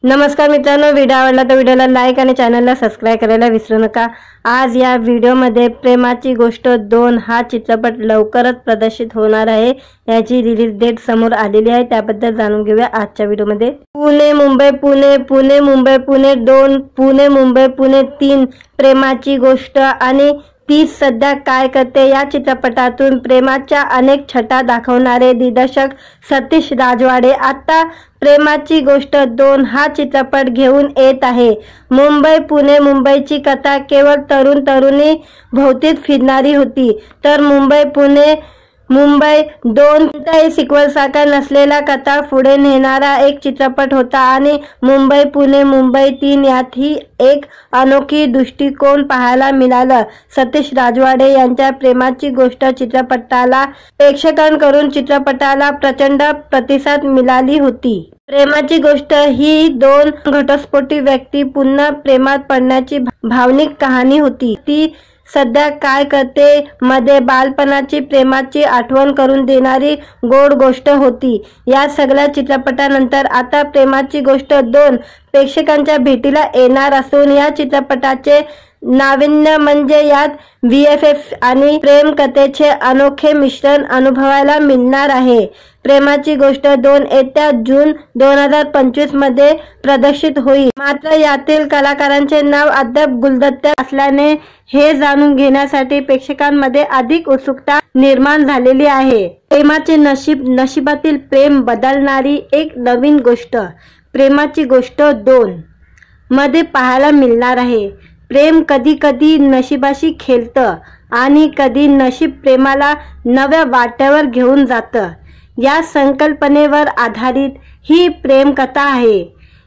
नमस्कार मित्रांनो, व्हिडिओ आवडला तर व्हिडिओला लाईक आणि चॅनलला सबस्क्राइब करायला विसरू नका। आज या व्हिडिओमध्ये प्रेमाची गोष्ट 2 हा चित्रपट लवकरच प्रदर्शित होणार आहे। याची रिलीज डेट समोर आलेली आहे, त्याबद्दल जाणून घेऊया आजच्या व्हिडिओमध्ये। पुणे मुंबई पुणे पुणे मुंबई पुणे 2 पुणे मुंबई पुणे 3 प्रेमाची गोष्ट आणि ती सध्या काय करते या चित्रपटातून प्रेमाच्या अनेक छटा दाखवणारे दिग्दर्शक सतीश राजवाडे आता प्रेमाची गोष्ट 2 हा चित्रपट घेऊन येत आहे। मुंबई पुणे मुंबईची कथा केवळ तरुण तरुणी भोवतीच फिरणारी होती, तर मुंबई पुणे मुंबई 2 कोणत्याही सिक्वल सारखा नसलेला कथा पुढे नेणारा एक चित्रपट होता आणि मुंबई पुणे मुंबई 3 यातही एक अनोखी दृष्टिकोन पाहायला मिळाला। सतीश राजवाडे यांच्या प्रेमाची गोष्ट चित्रपटाला प्रेक्षकांकडून चित्रपटाला प्रचंड प्रतिसाद मिळाली होती। प्रेमाची गोष्ट ही 2 घटस्फोटी व्यक्ती पुन्हा प्रेमात पडण्याची भावनिक कहाणी होती। ती सध्या काय करते मध्ये बालपणाची प्रेमाची आठवण करून देणारी गोड गोष्ट होती। या सगळ्या चित्रपटानंतर आता प्रेमाची गोष्ट 2 प्रेक्षकांच्या भेटीला येणार असून या चित्रपटाचे नाविन्य म्हणजे यात VFX आणि प्रेम कथेचे अनोखे मिश्रण अनुभवायला मिळणार आहे। प्रेमाची गोष्ट 2 येत्या जून 2025 मध्ये प्रदर्शित होईल, मात्र यातील कलाकारांचे नाव अद्याप गुलदस्त्यात असल्याने हे जाणून घेण्यासाठी प्रेक्षकांमध्ये अधिक उत्सुकता निर्माण झालेली आहे। प्रेमाचे नशिबातील प्रेम बदलणारी एक नवीन गोष्ट प्रेमाची गोष्ट 2 मध्ये पाहायला मिळणार आहे। प्रेम कधी कधी नशिबाशी खेळतं आणि कधी नशीब प्रेमाला नव्या वाट्यावर घेऊन जातं, या संकल्पनेवर आधारित ही प्रेम कथा आहे।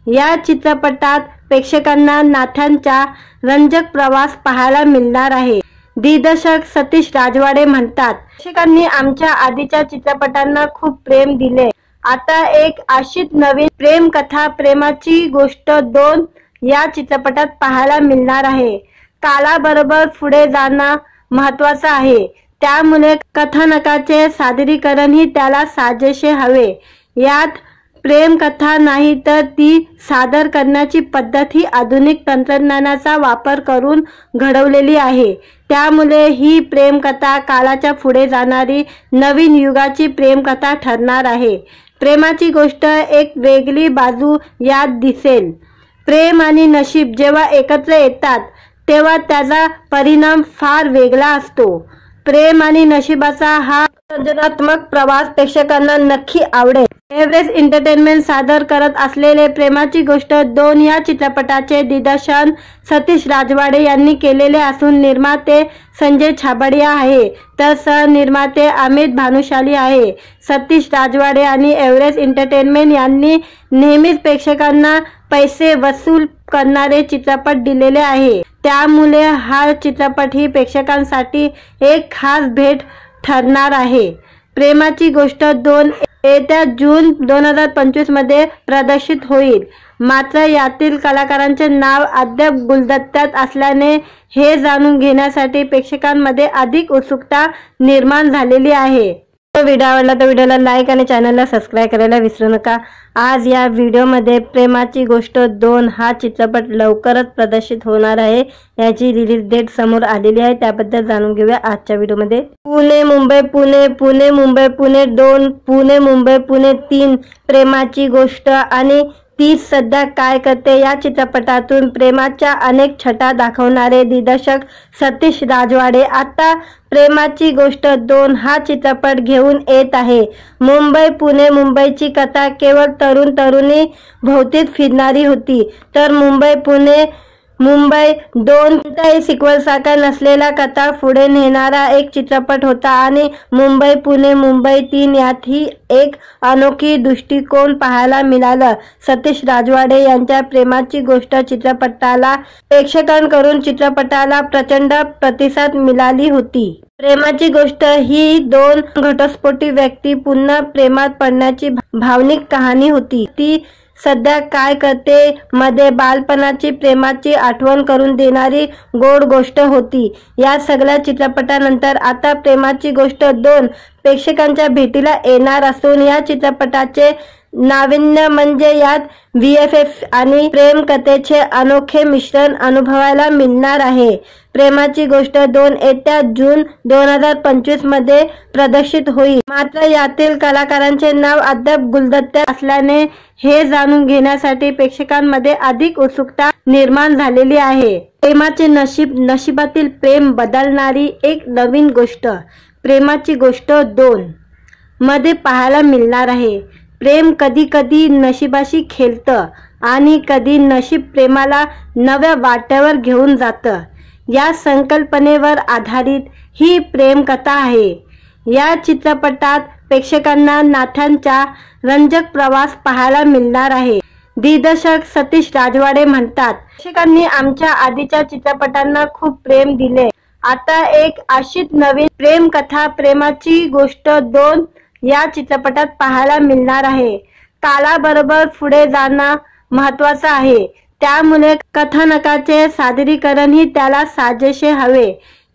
या चित्रपटात प्रेक्षकांना नात्यांचा रंजक प्रवास पाहायला मिळणार आहे। दिग्दर्शक सतीश राजवाडे म्हणतात, प्रेक्षकांनी आमच्या आधीच्या चित्रपटांना खूप प्रेम दिले, आता एक अशीच नवीन प्रेम कथा प्रेमाची गोष्ट 2 या चित्रपटात पाहायला मिळणार आहे। कालाबरोबर पुढे जाणं महत्त्वाचं आहे, त्यामुळे कथानकाचे सादरीकरणही त्याला साजेसे हवे। यात प्रेम कथा नाही तर ती सादर करण्याची पद्धत ही आधुनिक तंत्रज्ञानाचा वापर करून घडवलेली आहे, त्यामुळे ही प्रेम कथा कालाच्या पुढे जाणारी नवीन युगाची प्रेम कथा ठरणार आहे। प्रेमाची गोष्ट एक वेगळी बाजू यात दिसेल। प्रेम आणि नशीब जेव्हा एकत्र येतात तेव्हा त्याचा परिणाम फार वेगळा असतो। प्रेम आणि नशिबाचा हा सृजनात्मक प्रवास प्रेक्षकांना नक्की आवडेल। एव्हरेस्ट एंटरटेनमेंट सादर करत असलेले प्रेमाची गोष्ट 2 या चित्रपटाचे दिग्दर्शन सतीश राजवाडे यांनी केलेले असून निर्माते संजय छाबडिया आहे, तर सहनिर्माते अमित भानुशाली आहे। सतीश राजवाडे आणि एव्हरेस्ट एंटरटेनमेंट यांनी नेहमीच प्रेक्षकांना पैसे वसूल करणारे चित्रपट दिलेले आहे, त्यामुळे हा चित्रपट ही प्रेक्षकांसाठी एक खास भेट ठरणार आहे। प्रेमाची गोष्ट 2 येत्या जून 2025 मध्ये प्रदर्शित होईल, मात्र यातील कलाकारांचे नाव अद्याप गुलदस्त्यात असल्याने हे जाणून घेण्यासाठी प्रेक्षकांमध्ये अधिक उत्सुकता निर्माण झालेली आहे। व्हिडिओ आवडला तर व्हिडिओला लाईक आणि चॅनलला सबस्क्राइब करायला विसरू नका। आज या व्हिडिओमध्ये प्रेमाची गोष्ट 2 हा चित्रपट लवकरच प्रदर्शित होणार आहे। याची रिलीज डेट समोर आलेली आहे, त्याबद्दल जाणून घेऊया आजच्या व्हिडिओमध्ये। पुणे मुंबई पुणे पुणे मुंबई पुणे 2 पुणे मुंबई पुणे 3 प्रेमाची गोष्ट आणि ती सध्या काय करते या चित्रपटातून प्रेमाच्या अनेक छटा दाखवणारे दिग्दर्शक सतीश राजवाडे आता प्रेमाची गोष्ट 2 हा चित्रपट घेऊन येत आहे। मुंबई पुणे मुंबईची कथा केवळ तरुण तरुणी भोवतीच फिरणारी होती, तर मुंबई पुणे मुंबई 2 कोणत्याही सिक्वल सारखा नसलेला कथा पुढे नेणारा एक चित्रपट होता आणि मुंबई पुणे मुंबई 3 यातही एक अनोखी दृष्टिकोन पाहायला मिळाला। सतीश राजवाडे यांच्या प्रेमाची गोष्ट चित्रपटाला प्रेक्षकांकडून चित्रपटाला प्रचंड प्रतिसाद मिळाली होती। प्रेमाची गोष्ट ही 2 घटस्फोटी व्यक्ती पुन्हा प्रेमात पडण्याची भावनिक कहाणी होती। ती सध्या काय करते मध्ये बालपणाची प्रेमाची आठवण करून देणारी गोड गोष्ट होती। या सगळ्या चित्रपटानंतर आता प्रेमाची गोष्ट 2 प्रेक्षकांच्या भेटीला येणार असून या चित्रपटाचे नाविन्य म्हणजे यात VFX आणि प्रेम कथेचे अनोखे मिश्रण अनुभवायला मिळणार आहे। प्रेमाची गोष्ट 2 येत्या जून 2025 मध्ये प्रदर्शित होईल। मात्र यातील कलाकारांचे नाव अद्याप गुलदस्त्यात असल्याने हे जाणून घेण्यासाठी प्रेक्षकांमध्ये अधिक उत्सुकता निर्माण झालेली आहे। प्रेमाचे नशीब, नशिबातील प्रेम बदलणारी एक नवीन गोष्ट प्रेमाची गोष्ट 2 मध्ये पाहायला मिळणार आहे। प्रेम कधी कधी नशिबाशी खेळतं आणि कधी नशीब प्रेमाला नव्या वाट्यावर घेऊन जातं। या संकल्पनेवर आधारित ही प्रेम कथा आहे। या चित्रपटात प्रेक्षकांना नात्यांचा रंजक प्रवास पाहायला मिळणार आहे। दिग्दर्शक सतीश राजवाडे म्हणतात, प्रेक्षकांनी आमच्या आधीच्या चित्रपटांना खूप प्रेम दिले। आता एक अशीच नवीन प्रेम कथा प्रेमाची गोष्ट 2 या चित्रपटात पाहायला मिळणार आहे। कालाबरोबर पुढे जाणं महत्त्वाचं आहे, त्यामुळे कथानकाचे सादरीकरणही त्याला साजेसे हवे।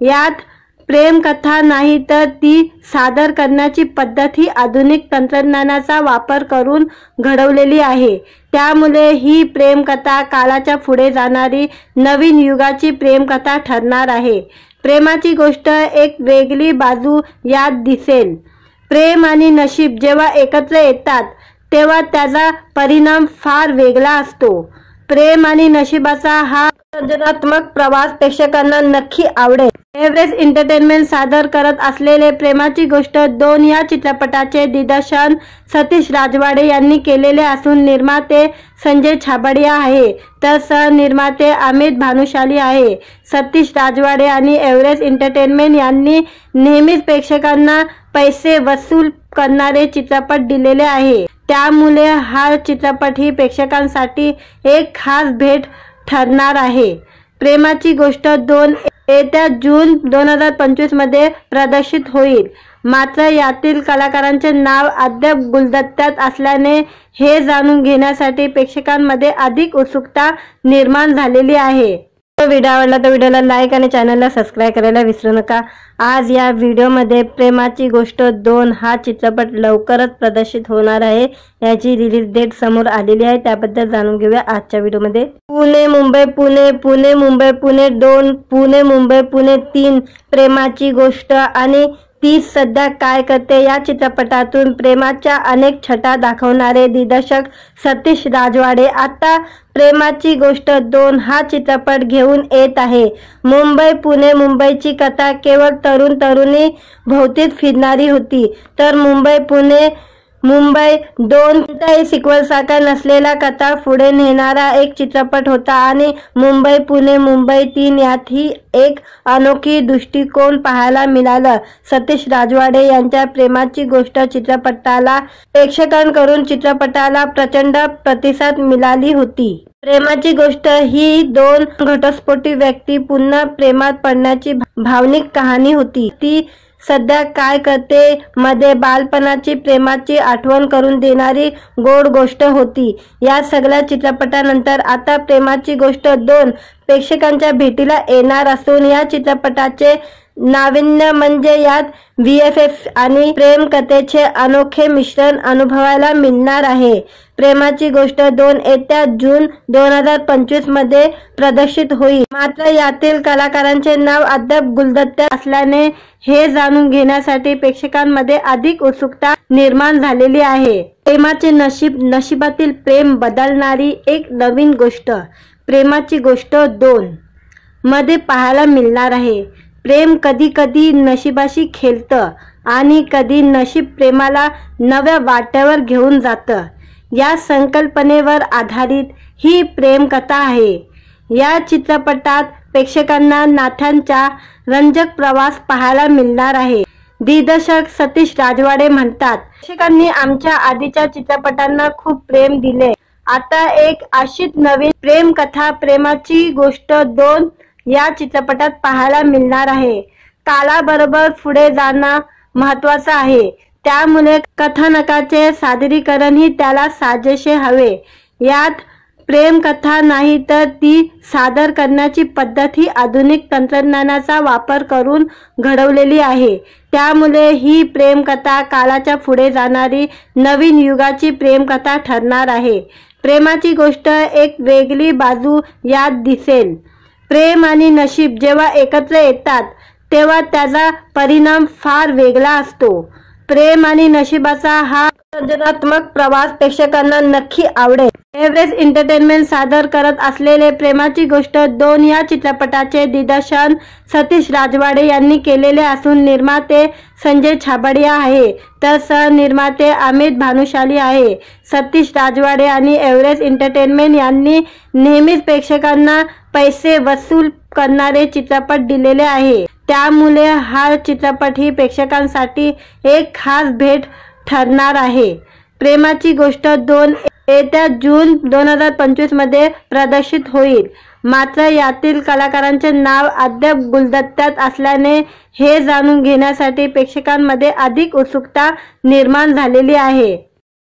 यात प्रेम कथा नाही तर ती सादर करण्याची पद्धत ही आधुनिक तंत्रज्ञानाचा वापर करून घडवलेली आहे। त्यामुळे ही प्रेम कथा कालाच्या पुढे जाणारी नवीन युगाची प्रेम कथा ठरणार आहे। प्रेमाची गोष्ट एक वेगळी बाजू यात दिसेल। प्रेम आणि नशीब जेव्हा एकत्र येतात तेव्हा त्याचा परिणाम फार वेगळा असतो। प्रेम आणि नशिबाचा हा सर्जनात्मक प्रवास प्रेक्षकांना नक्की आवडेल। एव्हरेस्ट एंटरटेनमेंट सादर करत असलेले प्रेमाची गोष्ट 2 या चित्रपटाचे दिग्दर्शन सतीश राजवाडे यांनी केलेले असून निर्माते संजय छाबडिया आहे तर सहनिर्माते अमित भानुशाली आहे। सतीश राजवाडे आणि एव्हरेस्ट एंटरटेनमेंट यांनी नेहमीच प्रेक्षकांना पैसे वसूल करणारे चित्रपट दिलेले आहे, त्यामुळे हा चित्रपट ही प्रेक्षकांसाठी एक खास भेट ठरणार आहे। प्रेमाची गोष्ट 2 येत्या जून 2025 मध्ये प्रदर्शित होईल। मात्र यातील कलाकारांचे नाव अद्याप गुलदस्त्यात असल्याने हे जाणून घेण्यासाठी प्रेक्षकांमध्ये अधिक उत्सुकता निर्माण झालेली आहे। व्हिडिओ आवडला तर व्हिडिओला लाईक आणि चॅनलला सबस्क्राइब करायला विसरू नका। आज या व्हिडिओमध्ये प्रेमाची गोष्ट 2 हा चित्रपट लवकरच प्रदर्शित होणार आहे। याची रिलीज डेट समोर आलेली आहे, त्याबद्दल जाणून घेऊया आजच्या व्हिडिओमध्ये। पुणे मुंबई पुणे, पुणे मुंबई पुणे 2, पुणे मुंबई पुणे 3 प्रेमाची गोष्ट आणि ती सध्या काय करते या चित्रपटातून प्रेमाच्या अनेक छटा दाखवणारे दिग्दर्शक सतीश राजवाडे आता प्रेमाची गोष्ट 2 हा चित्रपट घेऊन येत आहे। मुंबई पुणे मुंबईची कथा केवळ तरुण तरुणी भोवतीच फिरणारी होती, तर मुंबई पुणे मुंबई 2 कोणत्याही सिक्वलसारखा नसलेला कथा पुढे नेणारा एक चित्रपट होता आणि मुंबई पुणे मुंबई 3 यातही एक अनोखी दृष्टिकोन पाहायला मिळाला। सतीश राजवाडे यांच्या प्रेमाची गोष्ट चित्रपटाला प्रेक्षकांकडून चित्रपटाला प्रचंड प्रतिसाद मिळाली होती। प्रेमाची गोष्ट ही 2 घटस्फोटी व्यक्ती पुन्हा प्रेमात पडण्याची भावनिक कहाणी होती। ती सध्या काय करते मध्ये बालपणाची प्रेमाची आठवण करून देणारी गोड गोष्ट होती। या सगळ्या चित्रपटानंतर आता प्रेमाची गोष्ट 2 प्रेक्षकांच्या भेटीला येणार असून या चित्रपटाचे नाविन्य म्हणजे यात VFX आणि प्रेम कथेचे अनोखे मिश्रण अनुभवायला मिळणार आहे। प्रेमाची गोष्ट 2 येत्या जून 2025 मध्ये प्रदर्शित होईल। मात्र यातील कलाकारांचे नाव अद्याप गुलदस्त्यात असल्याने हे जाणून घेण्यासाठी प्रेक्षकांमध्ये अधिक उत्सुकता निर्माण झालेली आहे। प्रेमाचे नशीब, नशिबातील प्रेम बदलणारी एक नवीन गोष्ट प्रेमाची गोष्ट 2 मध्ये पाहायला मिळणार आहे। प्रेम कधी कधी नशिबाशी खेळतं आणि कधी नशीब प्रेमाला नव्या वाट्यावर घेऊन जातं। या संकल्पनेवर आधारित ही प्रेम कथा आहे। या चित्रपटात प्रेक्षकांना नात्यांचा रंजक प्रवास पाहायला मिळणार आहे। दिग्दर्शक सतीश राजवाडे म्हणतात, प्रेक्षकांनी आमच्या आधीच्या चित्रपटांना खूप प्रेम दिले। आता एक अशीच नवीन प्रेम कथा प्रेमाची गोष्ट 2 या चित्रपटात पाहायला मिळणार आहे। कालाबरोबर पुढे जाणं महत्त्वाचं आहे, त्यामुळे कथानकाचे सादरीकरणही त्याला साजेसे हवे। यात प्रेमकथा नाही तर ती सादर करण्याची पद्धत ही आधुनिक तंत्रज्ञानाचा वापर करून घडवलेली आहे। त्यामुळे ही प्रेमकथा काळाच्या पुढे जाणारी नवीन युगाची प्रेमकथा ठरणार आहे। प्रेमाची गोष्ट एक वेगळी बाजू यात दिसेल। प्रेम आणि नशीब जेव्हा एकत्र येतात तेव्हा त्याचा परिणाम फार वेगळा असतो। प्रेम आणि नशिबाचा हा सृजनात्मक प्रवास प्रेक्षकांना नक्की आवडेल। एव्हरेस्ट एंटरटेनमेंट सादर करत असलेले प्रेमाची गोष्ट 2 या चित्रपटाचे दिग्दर्शन सतीश राजवाडे यांनी केलेले असून निर्माते संजय छाबड़िया आहे तर सहनिर्माते अमित भानुशाली आहे। सतीश राजवाडे आणि एव्हरेस्ट एंटरटेनमेंट यांनी नेहमीच प्रेक्षकांना पैसे वसूल करणारे चित्रपट दिलेले आहे। त्यामुळे हा चित्रपट ही प्रेक्षकांसाठी एक खास भेट ठरणार आहे। प्रेमाची गोष्ट 2 येत्या जून 2025 मध्ये प्रदर्शित होईल। मात्र यातील कलाकारांचे नाव अद्याप गुलदस्त्यात असल्याने हे जाणून घेण्यासाठी प्रेक्षकांमध्ये अधिक उत्सुकता निर्माण झालेली आहे।